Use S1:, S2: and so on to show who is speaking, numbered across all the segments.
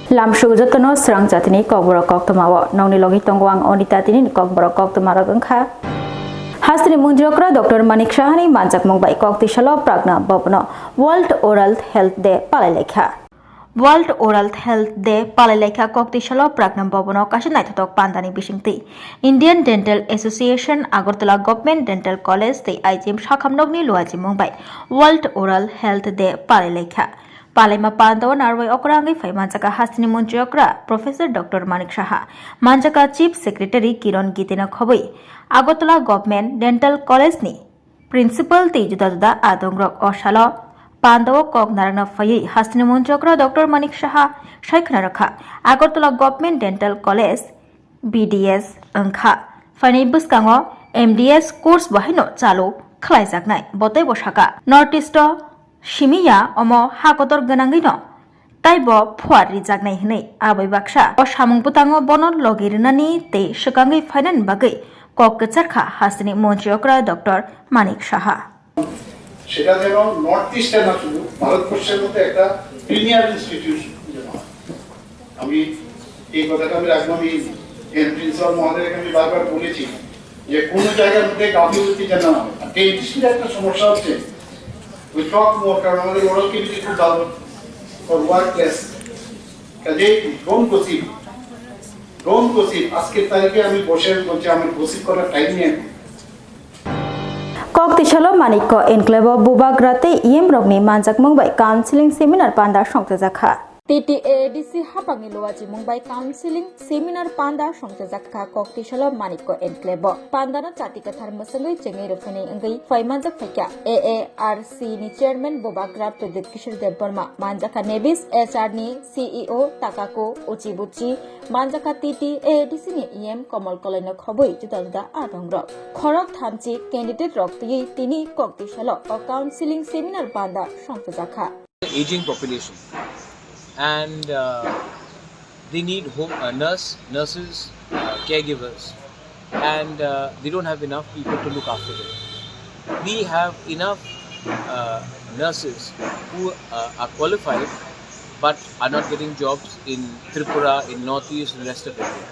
S1: Lamshujotono Swrangchati ni Kokborok Koktwma nongni logi tongwang onita tini Kokborok Koktwma ragangkha Hostel Munjokra Dr. Manik Shahani manjak mongbai Koktishalo Pragna Bobno World Oral Health Day Palelekha World Oral Health Day Palelekha Koktishalo Pragna Bobno Kashinai Thotok Pandani Bishingti Indian Dental Association Agartala Government Dental College the IGM Shakamnogni Luaji Mumbai World Oral Health Day Palelekha Palema Pandawa Narway Okrangi Fai Manjaka Hastini Munjokra Professor Dr. Manik Shaha Manjaka Chief Secretary Kiron Gitina Khoboi Agartala Government Dental College ni Principal Te Juda Juda Adongrok Oshalo Pandawa Kok Narana Fai Hastini Munjokra Dr. Manik Shaha Shaikhna Rakha Agartala Government Dental College BDS Angkha Fani Buskango MDS course Bahino Chalu Khlaijaknai Botai Boshaka Northeast Shimiya omo hakotor ganangino taibo phuari jagnai hinai abai baksa o samungputango bono logirinani te shikangi finan bagai kokcharkha hasini montriokra Dr. Manik Shaha
S2: সেটা যেন north ইস্টে না শুধু ভারতবর্ষের মধ্যে একটা premier institution আমি এই কথাটা আমি রাখবি হেলথ প্রিন্সিপাল মহোদয়কে আমি বারবার বলেছি যে কোন জায়গার মধ্যে গাফিলতি যেন না হয় আর ডেন্টিস্টের একটা সমস্যা হচ্ছে we talk more কারণ আমাদের ওরাল কেমিস্ট্রি খুব ভালো for work class কাজে don't gossip আজকের তারিখে আমি বসে বলছি আমার gossip করার টাইম নেই
S1: Koktishalo Manikko Enclave Bubagrate Iem Rogni Manjak Mumbai Counseling Seminar Panda Shongtejakha TTADC Hapangi Luaji Mumbai Counseling Seminar Panda Shongtejakha Koktishalo Manikko Enclave Pandana Chatika Tharmasangai Chengai Rufani Ngai Fai Manjak Fakya AARC ni Chairman Bubagra Pradit Kishore Deborma Manjaka Nevis HR ni CEO Takako Uchibuchi Manjaka TTADC ni EM Komal Kolena Khoboi Juda Adongrok Khorok Thamchi Candidate Rokti Tini Koktishalo Counseling Seminar Panda Shongtejakha
S3: Aging population and they need nurses, caregivers, and they don't have enough people to look after them. We have enough nurses who are qualified but are not getting jobs in Tripura, in Northeast, and the rest of India.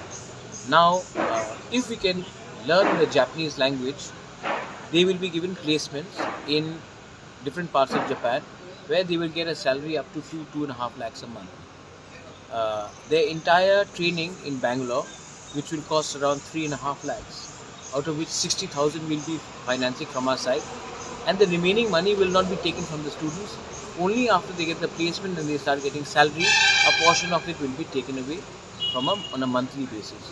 S3: Now, if we can learn the Japanese language, they will be given placements in different parts of Japan where they will get a salary up to 2.5 lakhs a month. Their entire training in Bangalore, which will cost around 3.5 lakhs, out of which 60,000 will be financing from our side, and the remaining money will not be taken from the students. Only after they get the placement and they start getting salary, a portion of it will be taken away from on a monthly basis.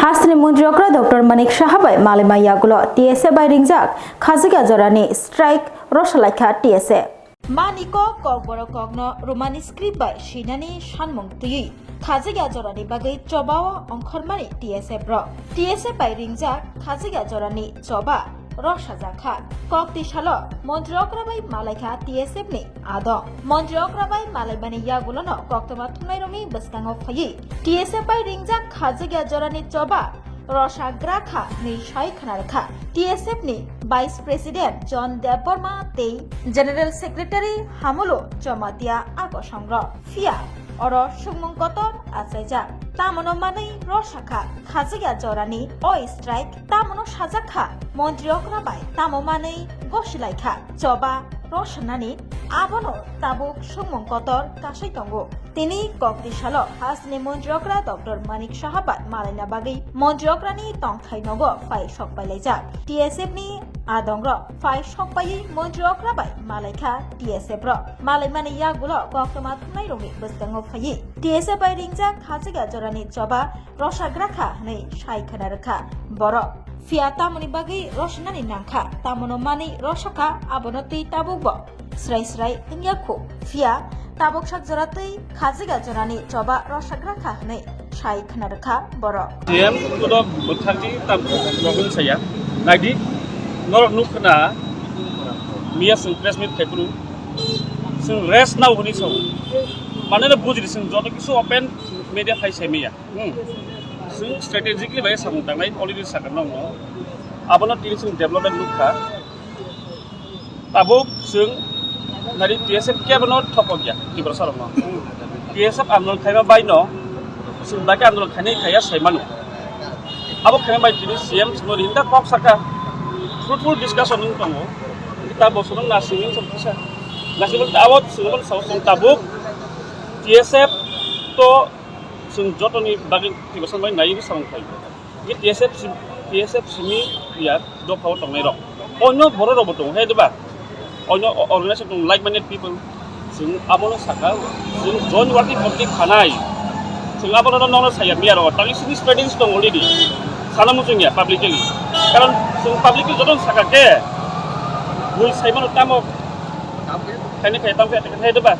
S1: Hastini Munjokra Dr. Manik Shaha by Malima Yagulo TSA by Ringjak Khaziga Jorani Strike Roshalaika TSA Maniko Kokborok Kogno Romani script by Shinani Shanmung Tui Khaziga Jorani Bagai Chobao Onkormani TSA Bro TSA by Ringjak Khaziga Jorani Choba Roshazakha Koktishalo Montriokra by Malaika TSA ni Ado Montriokra by Malibani Yagulono Koktwma Tunairomi Baskango Fayi TSA by Ringjak Khaziga Jorani Choba Rosha Grakha ni Shai Khanarkha TSF ni Vice President John Deborma Tei General Secretary Hamulo Chomatia Agosangro Fia Oro Sumung Kotor Aseja Tamono Mani Roshakha Khaziga Jorani Oi Strike Tamono Shazakha Montriokra by Tamomani Goshilaika Choba Roshanani Abono Tabuk Sumung Kotor Kashaitongo Tini Koktishalo Hastini Munjokra Dr. Manik Shahabat Malina Bagi Munjokra ni Tongthai Nogo Fai Shok Baileja TSF ni Adongro Fai Shok Bai Munjokra Bai Malaika TSF Ro Malimani Yagulo Koktwma Tunairomi Bastango Fai TSF Bai Ringja Khaziga Jorani Choba Roshagrakha Nei Shai Khanarkha Borok Fia Tamoni Bagi Roshanani Nangkha Tamono Mani Roshaka Abonoti Tabukbo Srai Ingyaku Fia Tabuk Shak Joratei Khaziga Jorani Choba Roshagrakha Nei Shai Khanarkha Borok
S4: TM Tudok Buthati Tam Rogun Saya Nagi Norok Nukna Mia Sung Press Meet Kepru Sung Rest Now Huni So Manana Bujri Sung Jotok So Open Media Fai Semia Sung strategically by some Tangai already Sakano Abona Sung Development Lukha Tabuk Sung Nari TSF Cabinet top of ya, di bersama. TSF आंदोलन खायमा बायनो जों बाकी आंदोलन खायनाय खाया सायमानो abo खायमा bye दिनै CM सिमो Rinda कक साका fruitful discussion दङ kita bosan nasingin sampai nasibul tawat sungguh sausung tabuk TSF to sung jotoni bagi tibasan bayi naik sampai ini TSF sini lihat dua kau tong merok onyo boro robo tong hei deba onyo organisasi tong like minded people sung abono sakal sung join working public khanai sung abono nong saya biar tapi sini spreading tong already sana muncungnya publicly karena sung publicly jodoh sakake gue saya mau tamu, kayaknya kayak tamu kayak saya debat.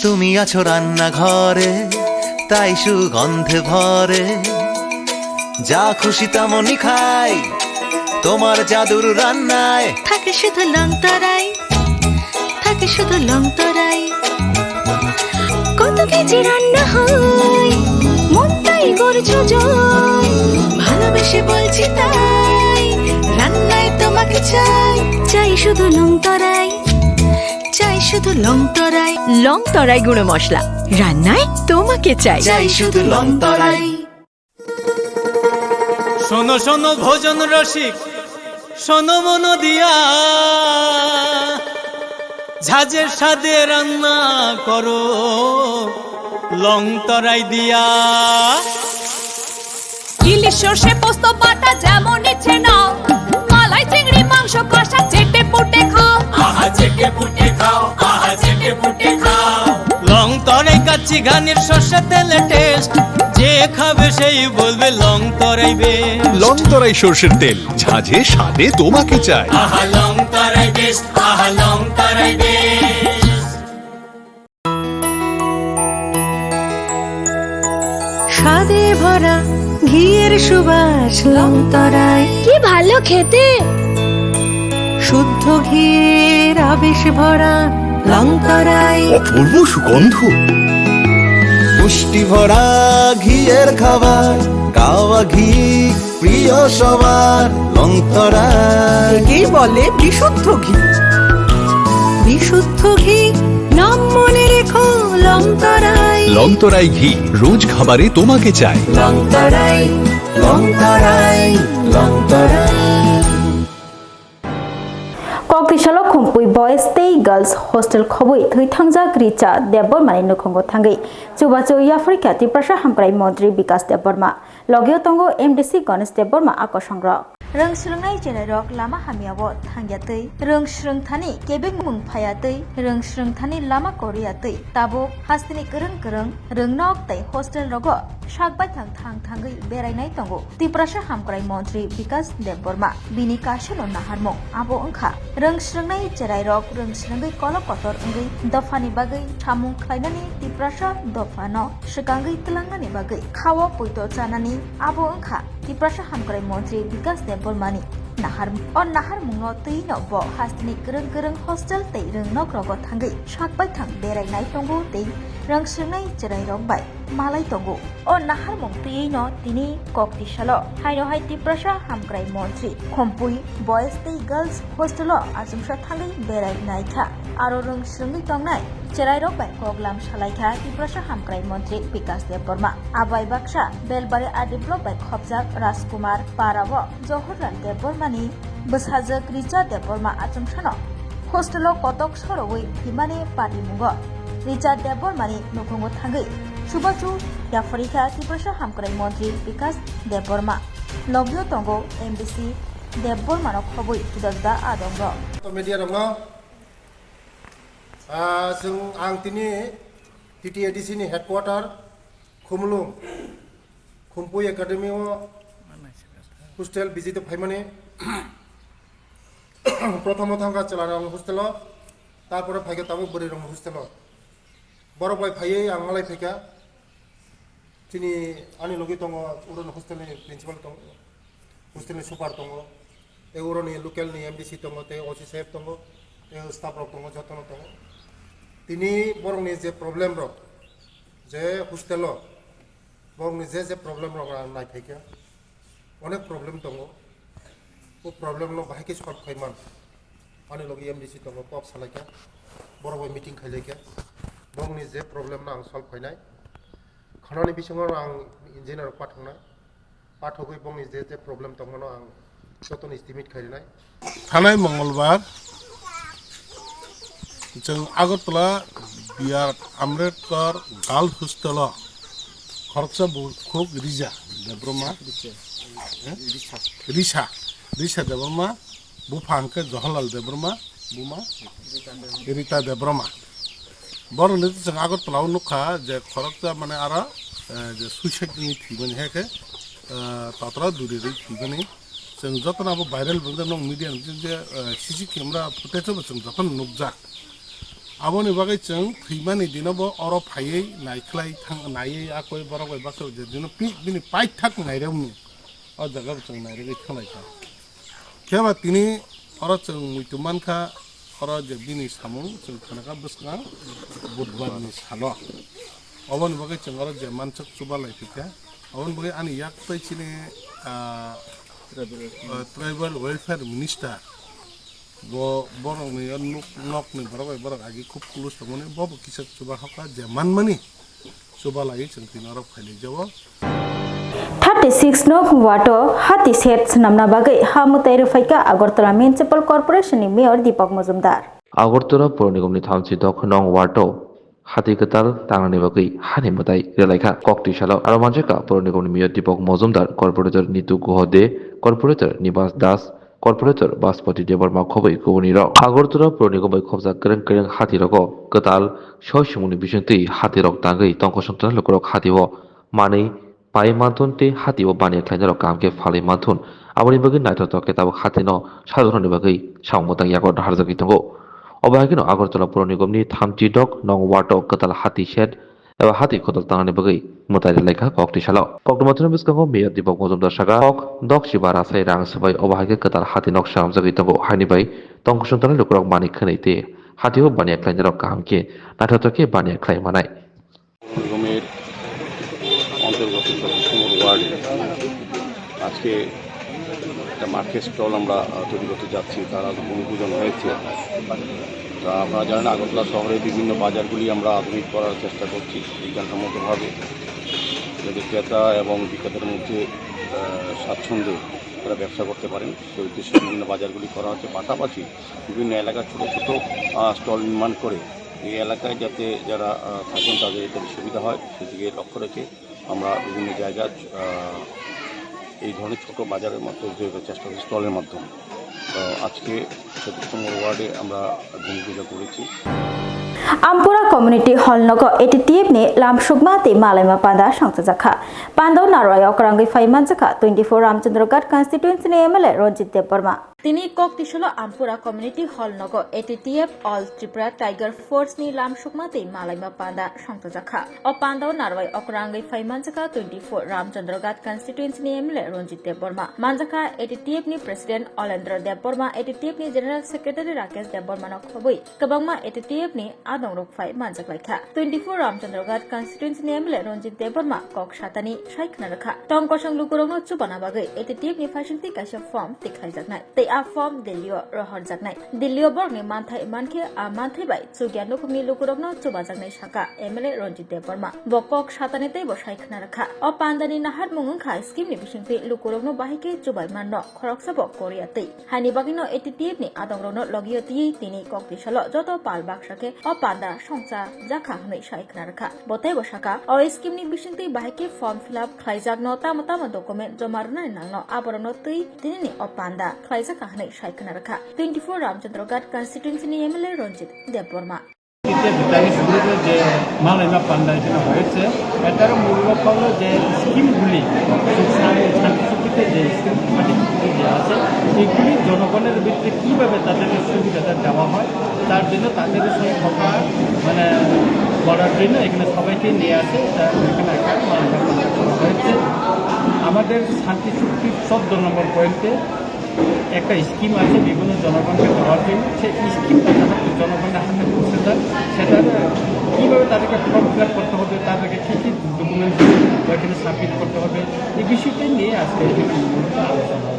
S5: তুমি আছো রান্নাঘরে তাই সুগন্ধে ভরে যা খুশি তেমনই খাই তোমার জাদুর রান্নায়
S6: থাকে শুধু লংতরাই থাকে শুধু লংতরাই কত কেজি রান্না হয় মনটাই করছো জয় ভালোবেসে বলছি তাই রান্নায় তোমাকে চাই চাই শুধু লংতরাই চাই শুধু লংতরাই লংতরাই গুঁড়ো মশলা রান্নায় তোমাকে চাই
S5: চাই শুধু লংতরাই
S7: শোনো শোনো ভোজন রসিক শোনো মন দিয়া ঝাঁঝের স্বাদে রান্না করো লংতরাই দিয়া
S8: ইলিশ সর্ষে পোস্ত বাটা যেমন ইচ্ছে নাও মালাই চিংড়ি মাংস কষা চেটে পুটে খাও
S7: আহা চেটে পুটে খাও আহা চেটে পুটে খাও লংতরাই কাচ্চি ঘানির সর্ষে তেলে টেস্ট যে খাবে সেই বলবে লংতরাই বেস্ট
S9: লংতরাই সর্ষের তেল ঝাঁঝে স্বাদে তোমাকে চাই।
S7: আহা লং তরাই বেস্ট, আহা লং তরাই বেস্ট।
S6: স্বাদে ভরা ঘিয়ের সুবাস লংতরায়,
S8: কি ভালো খেতে।
S6: শুদ্ধ ঘিয়ের আবেশ ভরা লংতরায়,
S9: অপূর্ব সুগন্ধ।
S5: পুষ্টি ভরা ঘিয়ের খাবার, গাওয়া ঘি প্রিয় সবার লংতরায়।
S6: একেই বলে বিশুদ্ধ ঘি। বিশুদ্ধ ঘি নাম মনে রেখো লংতরায়।
S9: লংতরাই ঘি রোজ খাবারে তোমাকে চাই।
S6: Longtharai, Longtharai, Longtharai.
S1: Koktisalo Kumpui Boys Stay Girls Hostel Khobui Thuithangjak Richa Debor Mani Nukhongo Thangai Chubachu Africa Tiprasha Hamkrai Montri Bikas Deborma Logio Tongo MDC Ganesh Deborma Akoshangra Rang Srungnai Jenerok Lama Hamiawo Thangyatei Rang Srungthani Kebeng Mungphayatei Rang Srungthani Lama Koreatei Tabo Hastini Kereng Kereng Rungnok Tai Hostel Rogo Shakbai Thang Thangai Berainai Tongo Tiprasha Hamkrai Montri Bikas Deborma Bini Kashalo Naharmo Abo Angkha Rang Srungnai Jerairok Rang Srungai Kolok Kotor Ungai Dofani Bagai Thamung Khlainani Tiprasha Dofano Shikangai Telangani Bagai Khawo Puito Chanani Abo Angkha Tiprasha Hamkrai Montri Bikas Debormani Nahar on Nahar Mungo Tei no Bo Hastini Kereng Kereng Hostel Tei Rung Nok Rogo Thangai Shakbai Thang Berainai Tongo Tei Rang Srungnai Jerairok Bai Malai Tongo on Nahar Mung Tei no Tini Koktisalo Haino Hai Tiprasha Hamkrai Montri Khompui Boys Tei Girls Hostel Azumsha Thangai Berainai Tha Aro Rung Srungai Tongnai Jerairok Bai Koglam Shalaikha Tiprasha Hamkrai Montri Bikas Deborma Abai Baksha Belbare Develop Bai Khobjak Rajkumar Parawo Johorlal Debormani Bashajak Richa Deborma Azumshano Hostelo Kotok Sorowai Himani Patimungo Richa Debormani Nukhongo Thangai Subachu Africa Tiprasha Hamkrai Montri Bikas Deborma Logio Tongo MDC Deborma no Khobui Kidagda Adongro
S10: Media Rama जों आं दिनै TTADC नि हेडक्वार्टार खुमलुं खुम्पुई academy hostel visit फाइमाने प्रथम थांगा चलाना hostel तारपरे फाइगा ताबो बोरै रं hostel बरो bye फायै आं मालाय फाइगा दिनै आंनि लगे दङ उरन हस्टेलनि प्रिन्सिपाल दङ हस्टेलनि सुपार दङ ए उरननि लकेलनि MDC दङ ते OC साहेब दङ ए स्टाफ रक दङ जतन दङ তিনি বরংনি যে প্রবলেম রক যে হোস্টেল বরংনি যে প্রবলেম রক নাইফাইকা অনেক প্রবলেম দङ ও প্রবলেম নো বাহাইকে সলভ খাইমান আনি লগে MDC দङ কপ সালাইকা বড় বড় মিটিং খাইলাইকা বরংনি যে প্রবলেম না আं সলভ খাইনাই খানাनि बिथिङाव आं इन्जिनियार पाठकै बंनि जे प्रब्लेम दंमोन आं जतन एस्टिमेट खाइनाय थानाय मंगलबार जों Agartala BR Ambedkar girl hostel खरचा बुखुक रिजा देब्रमा रिसा देब्रमा बुफांके जवाहरलाल देब्रमा बुमा रिता देब्रमा बरनि जों आगरतलाव नुखा जे खरचा माने आरो जे सुइसाइडनि थीबन हेके तात्रा दुरिरि थीबनि जों जतनाबो भाइरल बंदा नं मीडिया जे सीसी कैमरा फुटेज जों जतन नुकजा आबोनि बागै जों थैमानि दिनावबो अर फायै नायख्लाय थां नायै आखय बरगय बाखौ जे दिन बिनि पाइ थाक नायरावनि अ जागा जों नायरै थांनायखा केबा तिनि अर जों मुइतुमानखा अर जे बिनि सामु जों खनका बसका बुधबारनि सानो अबोनि बागै जों अर जे मानसक सुबालाय फैका अबोनि बागै आनि याक पैचिने tribal welfare minister bo borong ni nok ni borong agi খুব kulus tongone bobo kisak suba haka jaman mani suba lagi chengtin arok khaili jawo
S1: 36 no wato hati set namna bagai hamutai rufaika Agartala Municipal Corporation ni Mayor Deepak Majumdar
S11: Agartala Pur Nigomni thamsi dokhnong wato hati ketar tangani bagai hani mutai relaika Koktisalo aromanjeka Pur Nigomni Mayor Deepak Majumdar Corporator Nitu Gohode Corporator Nibas Das Corporator Baspati Deborma Khobai Kubuniro Agartala Pur Nigom bai khobja kereng kereng hati roko ketal shoshimuni bisenti hati rok tangai tongko sontan lokorok hati wo manei pai manthun te hati o bani khlaina rok kam ke phali manthun aboni bagui naithotok ke tabuk hati no sadhoroni bagui saungmotang yakor harjagui tongo obahagino agartala pura nigomni 32 nong wato katal hati shed এবার হাতি খোদল তাঙানি বগৈ মোতারি লেখা ককটি সালাও কক্টমাথুন বিস্কাঙ্গ mayor Dipak Majumdar সাগা কক দক শিবা রাসাই রাং সবাই অবাহাগে কাতাল হাতি নক সাম জাগি তঙ্গ হানি বাই তঙ্ক সন্তান লুকরক মানিক খনাইতে হাতিও বানিয়া খাইনি রক কামকে নাথাতকে বানিয়া খাই মানাই
S12: নিগমের অন্তর্গত 25 নম্বর ওয়ার্ডে আজকে একটা মার্কেট স্টল আমরা তৈরি করতে যাচ্ছি, তার ভূমি পূজন হয়েছে। তা আপনারা জানেন আগরতলা শহরে বিভিন্ন বাজারগুলি আমরা আধুনিক করার চেষ্টা করছি বিজ্ঞানসম্মতভাবে, যাতে ক্রেতা এবং বিক্রেতার মধ্যে স্বাচ্ছন্দ্যে তারা ব্যবসা করতে পারেন সেই উদ্দেশ্যে বিভিন্ন বাজারগুলি করা হচ্ছে। পাশাপাশি বিভিন্ন এলাকায় ছোটো ছোটো স্টল নির্মাণ করে এই এলাকায় যাতে যারা থাকেন তাদের যাতে সুবিধা হয় সেদিকে লক্ষ্য রেখে আমরা বিভিন্ন জায়গায় এই ধরনের ছোটো বাজারের মতো তৈরি করার চেষ্টা করছি স্টলের মাধ্যমে। তো আজকে 34 নম্বর ওয়ার্ডে আমরা ভূমি পূজা করেছি।
S1: Ampura Community Hall Nogo ATTF ni lam sugmati malaima panda sangsa jakha Pandau Narway okrangi Faiman Jaka 24 Ramchandrogat constituency ni MLA Ronjit Deborma তিনি কক্টিশলো আমপুরা কমিউনিটি হল নগ ATTF all Tripura tiger force নি লাম সুকমাতে মালাইমা পান্ডা সংতজাখা ও পান্ডাও নারওয়াই অকরাঙ্গই ফাইমানজাকা 24 রামচন্দ্রগাত কনস্টিটুয়েন্সি নি এমএলএ রঞ্জিত দেববর্মা মানজাকা এটিটিএফ নি প্রেসিডেন্ট অলেন্দ্র দেববর্মা এটিটিএফ নি জেনারেল সেক্রেটারি রাকেশ দেববর্মা নখবই কবাংমা এটিটিএফ নি আদং রুকফাই মানজাকলাইখা 24 রামচন্দ্রগাত কনস্টিটুয়েন্সি নি এমএলএ রঞ্জিত দেববর্মা কক সাতানি সাইখনা রাখা টংকসং লুকুরং চুবানা বাগৈ এটিটিএফ নি ফাইসিনতি কাইসা ফর্ম তিখাইজাকনাই a form Delio Rohor Jagnai. Delio Borni Manthai Manke a Manthai by Sugianukumi Lukurogno Chubazanai Shaka, Emily Ronjit Deborma. Bokok Shatanete Boshaik Naraka. O Pandani Nahad Mungunka, Skimmy Bishimpi Lukurogno Bahike Chubai Mano, Koroksabo Korea Tea. Hanibagino etitibni Adorono Logioti, Tini Kokishalo, Joto Palbakshake, o Panda, Shongsa, Jaka, Shaik Naraka. Botebo Shaka, or Skimmy Bishimpi Bahike form fill up, Klaizagno Tamatama document, Jomarna Nano, Aborono Tea, Tini o Panda, Klaizaka. 24 রামচন্দ্রগাট constituency নি MLA Ranjit Debbarma
S4: যে মালাইমা পান্ডা এখানে হয়েছে এটার মূল লক্ষ্য হলো যে স্কিমগুলি শান্তিচুক্তিতে যে স্কিম যে আছে এগুলি জনগণের ভিতরে কীভাবে তাদের সুবিধাটা দেওয়া হয় তার জন্য তাদের সঙ্গে কথা মানে করার জন্য এখানে সবাইকে নিয়ে আসে এখানে একটা মালাইমা পান্ডা করা হয়েছে। আমাদের শান্তি চুক্তির 14 নম্বর পয়েন্টে একটা স্কিম আছে বিভিন্ন জনগণকে দেওয়ার জন্য সেই স্কিমটা যাতে জনগণের হাতে পৌঁছে যায় সেটা কীভাবে তাদেরকে ফর্ম ফিল আপ করতে হবে, তাদেরকে কী কী ডকুমেন্ট ওইখানে সাবমিট করতে হবে এই বিষয়টা নিয়ে আজকে এখানে আলোচনা।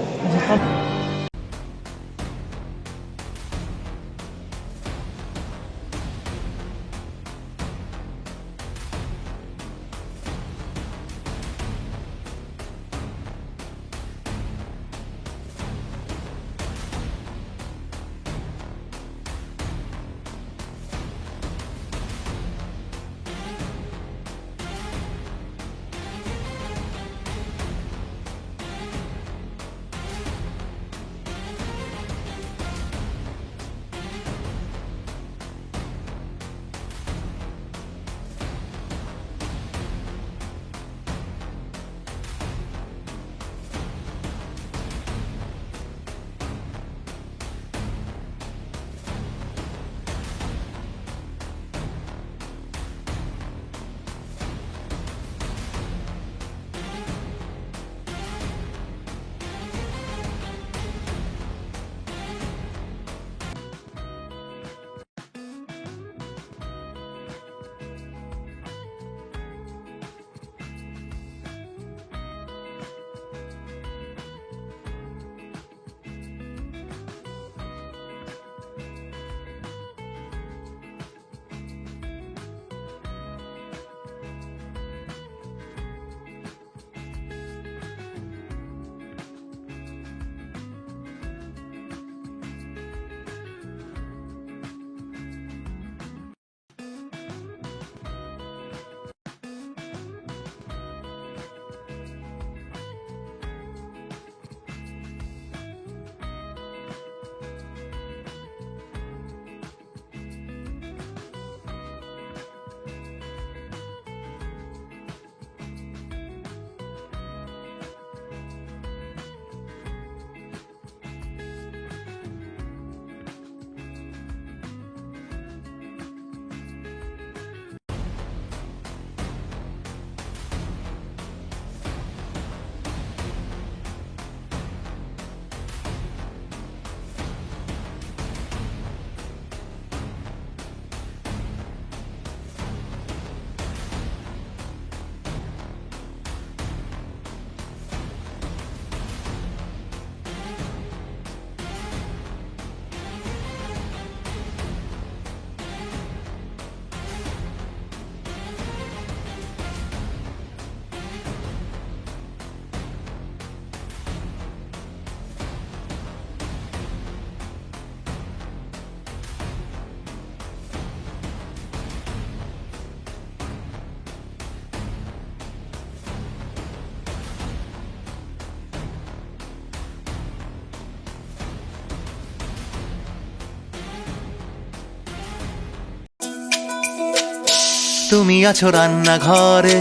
S5: তুমি আছো রান্নাঘরে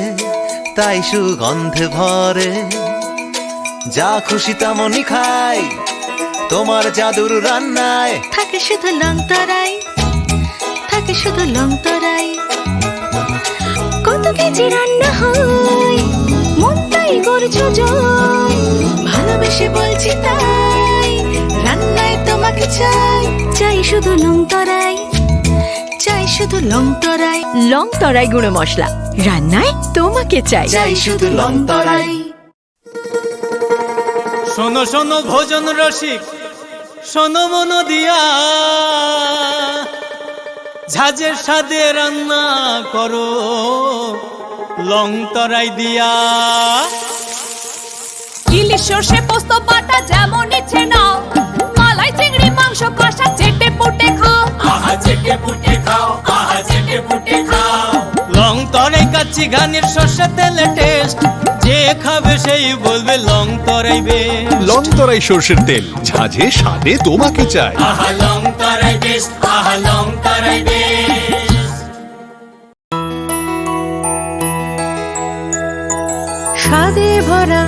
S5: তাই সুগন্ধে ভরে যা খুশি তেমনই খাই তোমার জাদুর রান্নায়
S6: থাকে শুধু লং তরাই থাকে শুধু লং তরাই কত কেজি রান্না হয় মনটাই করছো জয় ভালোবেসে বলছি তাই রান্নায় তোমাকে চাই চাই শুধু লং তরাই চাই শুধু লং তরাই গুঁড়ো মশলা রান্নায় তোমাকে চাই
S5: চাই শুধু লং তরাই
S7: শোনো শোনো ভোজন রসিক শোনো মন দিয়া ঝাঁঝের স্বাদে রান্না করো লং তরাই দিয়া
S8: ইলিশ সর্ষে পোস্ত বাটা যেমন ইচ্ছে নাও মালাই চিংড়ি মাংস কষা চেটে পুটে খাও
S7: আহা চেটে পুটে খাও আহা চেটে পুটে খাও লং তরাই কাচ্চি ঘানির সর্ষে তেলে টেস্ট যে খাবে সেই বলবে লং তরাই বেশ
S9: লং তরাই সর্ষের তেল ঝাঁঝে স্বাদে তোমাকে চাই
S7: আহা লং তরাই বেশ আহা লং তরাই বেশ
S6: স্বাদে ভরা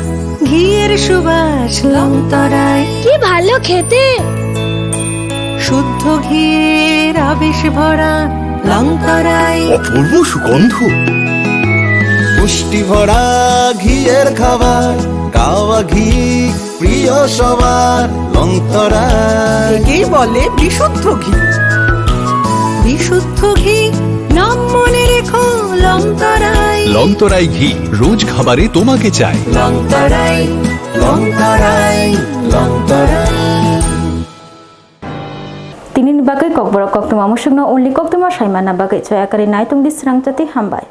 S6: ঘিয়ের সুবাস লং তরাই কি ভালো খেতে শুদ্ধ ঘিয়ের আবেশ ভরা লং তরাই
S9: অপূর্ব সুগন্ধ
S5: পুষ্টি ভরা ঘিয়ের খাবার কাওয়া ঘি প্রিয় সবার লং তরাই
S6: কি বলে বিশুদ্ধ ঘি বিশুদ্ধ ঘি নাম মনে রেখো লং তরাই
S9: লং তরাই ঘি রোজ খাবারে তোমাকে চাই
S5: লং তরাই লং তরাই লং তরাই
S1: Tinin bagai kokborok koktwma musukno only koktwma saimana bagai choyakari naitung di Swrangchati hambai.